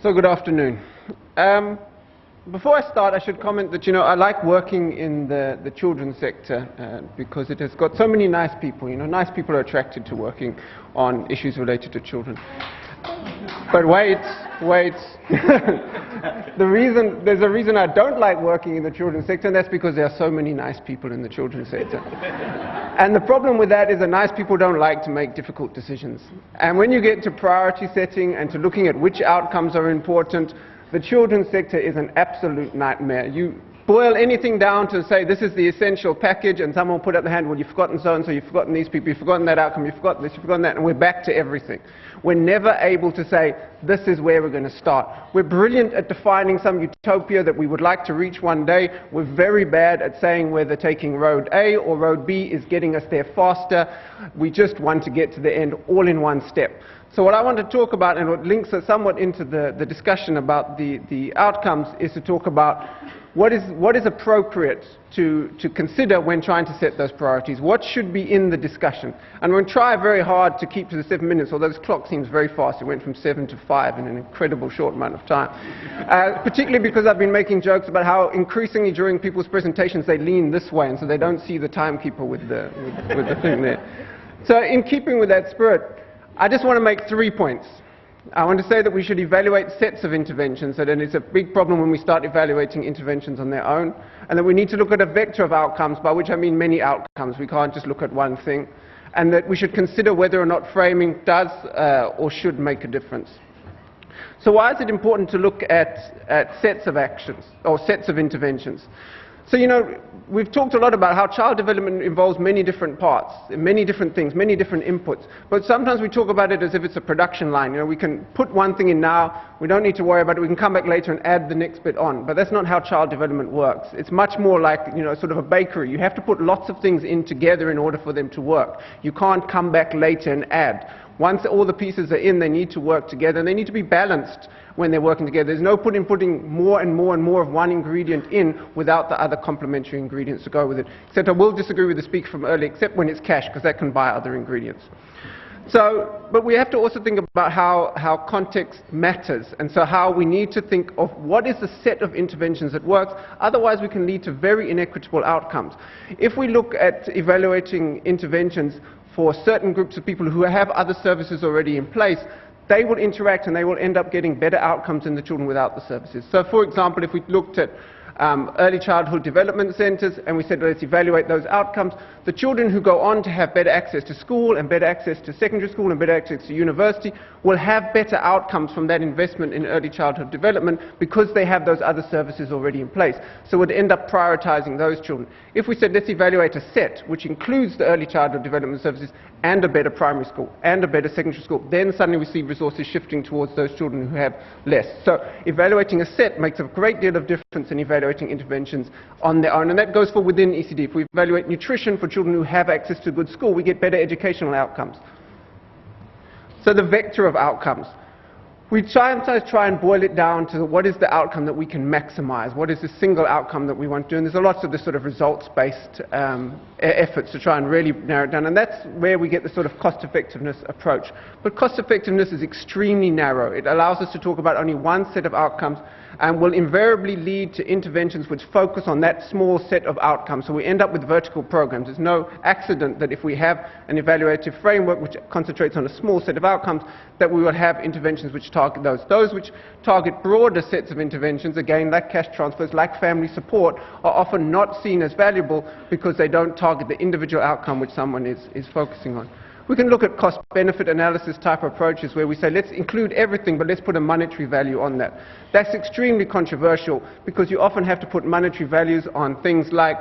So good afternoon. Before I start, I should comment that, I like working in the children's sector because it has got so many nice people. Nice people are attracted to working on issues related to children. But wait. There's a reason I don't like working in the children's sector, and that's because there are so many nice people in the children's sector. And the problem with that is that nice people don't like to make difficult decisions. And when you get to priority setting and to looking at which outcomes are important, the children's sector is an absolute nightmare. You boil anything down to say this is the essential package, and someone will put up the hand, well, you've forgotten so-and-so, you've forgotten these people, you've forgotten that outcome, you've forgotten this, you've forgotten that, and we're back to everything. We're never able to say, this is where we're going to start. We're brilliant at defining some utopia that we would like to reach one day. We're very bad at saying whether taking road A or road B is getting us there faster. We just want to get to the end all in one step. So what I want to talk about, and what links us somewhat into the discussion about the outcomes, is to talk about what is appropriate to consider when trying to set those priorities. What should be in the discussion? And we're going to try very hard to keep to the 7 minutes, although this clock seems very fast. It went from 7 to 5 in an incredible short amount of time. Particularly because I've been making jokes about how increasingly during people's presentations they lean this way, and so they don't see the timekeeper with the thing there. So in keeping with that spirit, I just want to make 3 points. I want to say that we should evaluate sets of interventions, and it's a big problem when we start evaluating interventions on their own, and that we need to look at a vector of outcomes, by which I mean many outcomes. We can't just look at one thing, and that we should consider whether or not framing does or should make a difference. So why is it important to look at sets of actions, or sets of interventions? So, we've talked a lot about how child development involves many different parts, many different things, many different inputs. But sometimes we talk about it as if it's a production line. We can put one thing in now, we don't need to worry about it, we can come back later and add the next bit on. But that's not how child development works. It's much more like, sort of a bakery. You have to put lots of things in together in order for them to work. You can't come back later and add. Once all the pieces are in, they need to work together, and they need to be balanced when they're working together. There's no point in putting more and more and more of one ingredient in without the other complementary ingredients to go with it. Except I will disagree with the speaker from earlier, except when it's cash, because that can buy other ingredients. But we have to also think about how context matters, and so how we need to think of what is the set of interventions that works. Otherwise, we can lead to very inequitable outcomes. If we look at evaluating interventions for certain groups of people who have other services already in place, they will interact and they will end up getting better outcomes than the children without the services. So, for example, if we looked at early childhood development centres and we said, let's evaluate those outcomes, the children who go on to have better access to school and better access to secondary school and better access to university will have better outcomes from that investment in early childhood development because they have those other services already in place. So we'd end up prioritising those children. If we said, let's evaluate a set which includes the early childhood development services and a better primary school and a better secondary school, then suddenly we see resources shifting towards those children who have less. So evaluating a set makes a great deal of difference in evaluating interventions on their own, and that goes for within ECD. If we evaluate nutrition for children who have access to good school, we get better educational outcomes. So the vector of outcomes. We sometimes try and boil it down to what is the outcome that we can maximize, what is the single outcome that we want to do, and there's a lot of this sort of results-based efforts to try and really narrow it down, and that's where we get the sort of cost-effectiveness approach. But cost-effectiveness is extremely narrow. It allows us to talk about only one set of outcomes and will invariably lead to interventions which focus on that small set of outcomes. So we end up with vertical programs. There's no accident that if we have an evaluative framework which concentrates on a small set of outcomes, that we will have interventions which target those. Those which target broader sets of interventions, again, like cash transfers, like family support, are often not seen as valuable because they don't target the individual outcome which someone is focusing on. We can look at cost-benefit analysis type approaches where we say, let's include everything, but let's put a monetary value on that. That's extremely controversial because you often have to put monetary values on things like,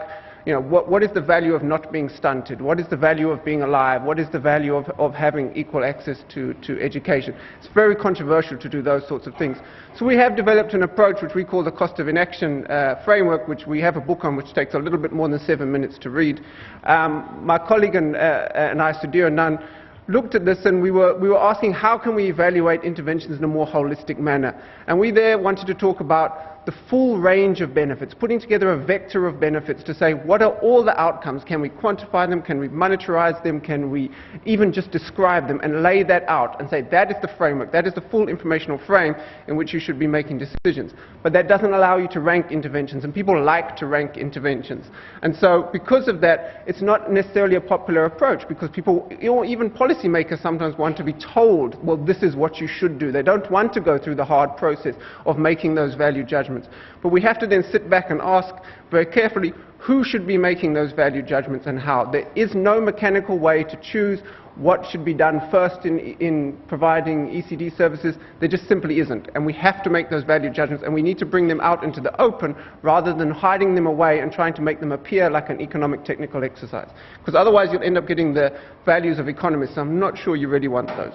what is the value of not being stunted? What is the value of being alive? What is the value of having equal access to education? It's very controversial to do those sorts of things. So we have developed an approach which we call the cost of inaction framework, which we have a book on which takes a little bit more than 7 minutes to read. My colleague and I, Sudhir Anand, looked at this and we were asking how can we evaluate interventions in a more holistic manner. And we there wanted to talk about the full range of benefits, putting together a vector of benefits to say what are all the outcomes, can we quantify them, can we monetarize them, can we even just describe them and lay that out and say that is the framework, that is the full informational frame in which you should be making decisions. But that doesn't allow you to rank interventions, and people like to rank interventions. And so because of that, it's not necessarily a popular approach, because people, or even policymakers, sometimes want to be told, well, this is what you should do. They don't want to go through the hard process of making those value judgments. But we have to then sit back and ask very carefully who should be making those value judgments and how. There is no mechanical way to choose what should be done first in providing ECD services. There just simply isn't. And we have to make those value judgments, and we need to bring them out into the open rather than hiding them away and trying to make them appear like an economic technical exercise. Because otherwise you'll end up getting the values of economists. I'm not sure you really want those.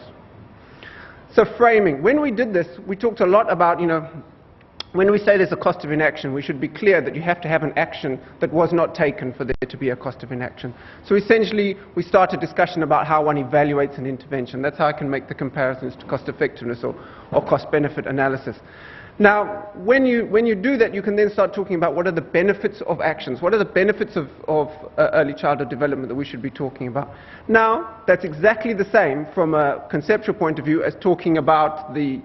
So framing. When we did this, we talked a lot about, when we say there's a cost of inaction, we should be clear that you have to have an action that was not taken for there to be a cost of inaction. So essentially, we start a discussion about how one evaluates an intervention. That's how I can make the comparisons to cost effectiveness or cost-benefit analysis. Now, when you do that, you can then start talking about what are the benefits of actions, what are the benefits of early childhood development that we should be talking about. Now, that's exactly the same from a conceptual point of view as talking about the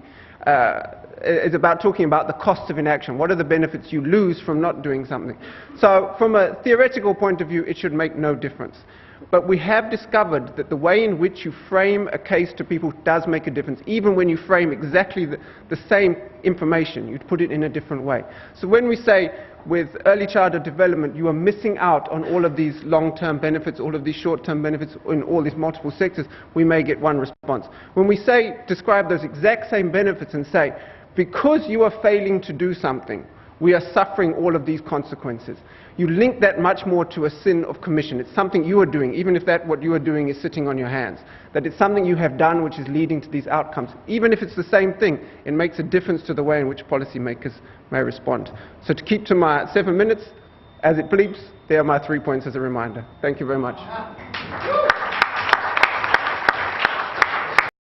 cost of inaction. What are the benefits you lose from not doing something? So from a theoretical point of view, it should make no difference. But we have discovered that the way in which you frame a case to people does make a difference, even when you frame exactly the same information. You put it in a different way. So when we say with early childhood development, you are missing out on all of these long-term benefits, all of these short-term benefits in all these multiple sectors, we may get one response. When we say, describe those exact same benefits and say, because you are failing to do something, we are suffering all of these consequences. You link that much more to a sin of commission. It's something you are doing, even if what you are doing is sitting on your hands. That it's something you have done which is leading to these outcomes. Even if it's the same thing, it makes a difference to the way in which policymakers may respond. So to keep to my 7 minutes, as it bleeps, there are my 3 points as a reminder. Thank you very much.